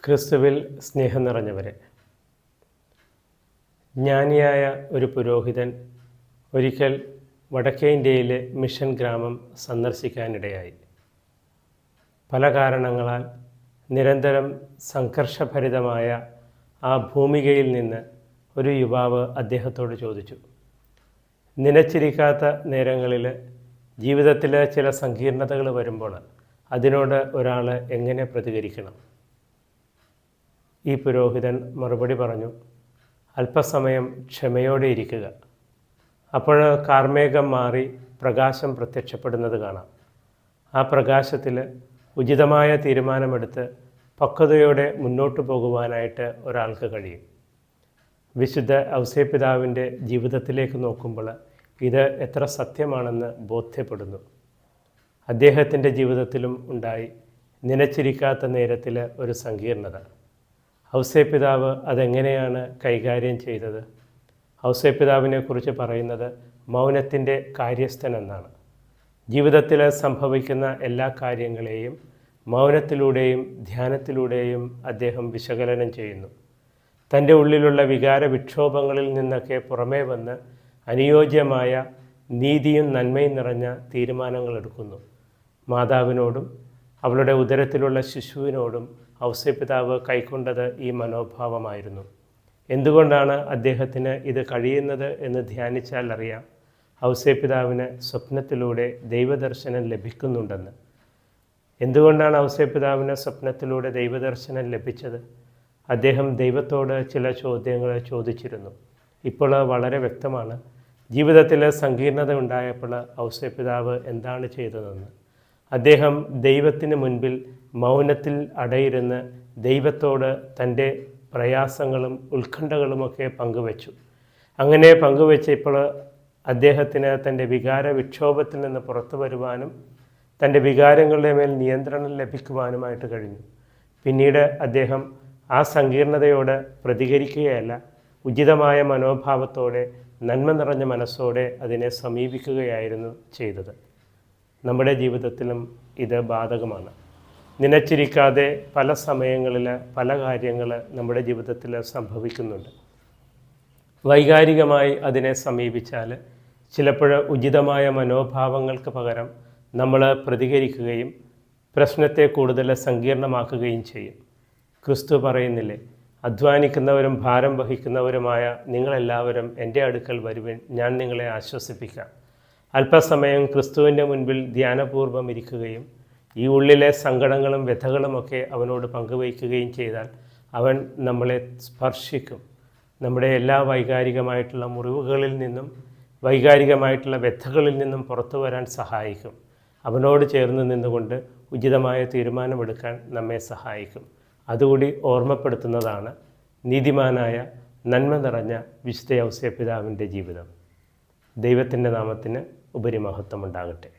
ക്രിസ്തുവിൽ സ്നേഹം നിറഞ്ഞവരെ, ജ്ഞാനിയായ ഒരു പുരോഹിതൻ ഒരിക്കൽ വടക്കേ ഇന്ത്യയിലെ മിഷൻ ഗ്രാമം സന്ദർശിക്കാനിടയായി. പല കാരണങ്ങളാൽ നിരന്തരം സംഘർഷഭരിതമായ ആ ഭൂമികയിൽ നിന്ന് ഒരു യുവാവ് അദ്ദേഹത്തോട് ചോദിച്ചു, നനച്ചിരിക്കാത്ത നേരങ്ങളിൽ ജീവിതത്തിൽ ചില സങ്കീർണതകൾ വരുമ്പോൾ അതിനോട് ഒരാൾ എങ്ങനെ പ്രതികരിക്കണം? ഈ പുരോഹിതൻ മറുപടി പറഞ്ഞു, അല്പസമയം ക്ഷമയോടെ ഇരിക്കുക. അപ്പോൾ കാർമേഘം മാറി പ്രകാശം പ്രത്യക്ഷപ്പെടുന്നത് കാണാം. ആ പ്രകാശത്തിൽ ഉചിതമായ തീരുമാനമെടുത്ത് പക്വതയോടെ മുന്നോട്ട് പോകുവാനായിട്ട് ഒരാൾക്ക് കഴിയും. വിശുദ്ധ ഔസേപ്പിതാവിൻ്റെ ജീവിതത്തിലേക്ക് നോക്കുമ്പോൾ ഇത് എത്ര സത്യമാണെന്ന് ബോധ്യപ്പെടുന്നു. അദ്ദേഹത്തിൻ്റെ ജീവിതത്തിലും ഉണ്ടായി നനച്ചിരിക്കാത്ത നേരത്തിൽ ഒരു സങ്കീർണത. ഔസേപ്പിതാവ് അതെങ്ങനെയാണ് കൈകാര്യം ചെയ്തത്? ഔസേപ്പിതാവിനെക്കുറിച്ച് പറയുന്നത് മൗനത്തിൻ്റെ കാര്യസ്ഥൻ എന്നാണ്. ജീവിതത്തിൽ സംഭവിക്കുന്ന എല്ലാ കാര്യങ്ങളെയും മൗനത്തിലൂടെയും ധ്യാനത്തിലൂടെയും അദ്ദേഹം വിശകലനം ചെയ്യുന്നു. തൻ്റെ ഉള്ളിലുള്ള വികാര വിക്ഷോഭങ്ങളിൽ നിന്നൊക്കെ പുറമേ വന്ന് അനുയോജ്യമായ നീതിയും നന്മയും നിറഞ്ഞ തീരുമാനങ്ങൾ എടുക്കുന്നു. മാതാവിനോടും അവളുടെ ഉദരത്തിലുള്ള ശിശുവിനോടും ഔസേപ്പിതാവ് കൈക്കൊണ്ടത് ഈ മനോഭാവമായിരുന്നു. എന്തുകൊണ്ടാണ് അദ്ദേഹത്തിന് ഇത് കഴിയുന്നത് എന്ന് ധ്യാനിച്ചാൽ അറിയാം. ഔസേപ്പിതാവിന് സ്വപ്നത്തിലൂടെ ദൈവദർശനം ലഭിക്കുന്നുണ്ടെന്ന്. എന്തുകൊണ്ടാണ് ഔസേപ്പിതാവിന് സ്വപ്നത്തിലൂടെ ദൈവദർശനം ലഭിച്ചത്? അദ്ദേഹം ദൈവത്തോട് ചില ചോദ്യങ്ങൾ ചോദിച്ചിരുന്നു. ഇപ്പോൾ വളരെ വ്യക്തമാണ്. ജീവിതത്തിൽ സങ്കീർണത ഉണ്ടായപ്പോൾ ഔസേപ്പിതാവ് എന്താണ് ചെയ്തതെന്ന്. അദ്ദേഹം ദൈവത്തിന് മുൻപിൽ മൗനത്തിൽ അടയിരുന്ന് ദൈവത്തോട് തൻ്റെ പ്രയാസങ്ങളും ഉത്കണ്ഠകളുമൊക്കെ പങ്കുവച്ചു. അങ്ങനെ പങ്കുവച്ചപ്പോൾ അദ്ദേഹത്തിന് തൻ്റെ വികാര വിക്ഷോഭത്തിൽ നിന്ന് പുറത്തു വരുവാനും തൻ്റെ വികാരങ്ങളുടെ മേൽ നിയന്ത്രണം ലഭിക്കുവാനുമായിട്ട് കഴിഞ്ഞു. പിന്നീട് അദ്ദേഹം ആ സങ്കീർണതയോട് പ്രതികരിക്കുകയല്ല, ഉചിതമായ മനോഭാവത്തോടെ നന്മ നിറഞ്ഞ മനസ്സോടെ അതിനെ സമീപിക്കുകയായിരുന്നു ചെയ്തത്. നമ്മുടെ ജീവിതത്തിലും ഇത് ബാധകമാണ്. നനച്ചിരിക്കാതെ പല സമയങ്ങളിൽ പല കാര്യങ്ങൾ നമ്മുടെ ജീവിതത്തിൽ സംഭവിക്കുന്നുണ്ട്. വൈകാരികമായി അതിനെ സമീപിച്ചാൽ ചിലപ്പോൾ ഉചിതമായ മനോഭാവങ്ങൾക്ക് പകരം നമ്മൾ പ്രതികരിക്കുകയും പ്രശ്നത്തെ കൂടുതൽ സങ്കീർണമാക്കുകയും ചെയ്യും. ക്രിസ്തു പറയുന്നില്ലേ, അധ്വാനിക്കുന്നവരും ഭാരം വഹിക്കുന്നവരുമായ നിങ്ങളെല്ലാവരും എൻ്റെ അടുക്കൽ വരുവിൻ, ഞാൻ നിങ്ങളെ ആശ്വസിപ്പിക്കാം. അല്പസമയം ക്രിസ്തുവിൻ്റെ മുൻപിൽ ധ്യാനപൂർവ്വം ഇരിക്കുകയും ഈ ഉള്ളിലെ സങ്കടങ്ങളും വ്യഥകളുമൊക്കെ അവനോട് പങ്കുവയ്ക്കുകയും ചെയ്താൽ അവൻ നമ്മളെ സ്പർശിക്കും. നമ്മുടെ എല്ലാ വൈകാരികമായിട്ടുള്ള മുറിവുകളിൽ നിന്നും വൈകാരികമായിട്ടുള്ള വ്യഥകളിൽ നിന്നും പുറത്തു വരാൻ സഹായിക്കും. അവനോട് ചേർന്ന് നിന്നുകൊണ്ട് ഉചിതമായ തീരുമാനമെടുക്കാൻ നമ്മെ സഹായിക്കും. അതുകൂടി ഓർമ്മപ്പെടുത്തുന്നതാണ് നീതിമാനായ നന്മ നിറഞ്ഞ വിശുദ്ധ ഔസേപ്പിതാവിൻ്റെ ജീവിതം. ദൈവത്തിൻ്റെ നാമത്തിന് ഉപരിമഹത്വം ഉണ്ടാകട്ടെ.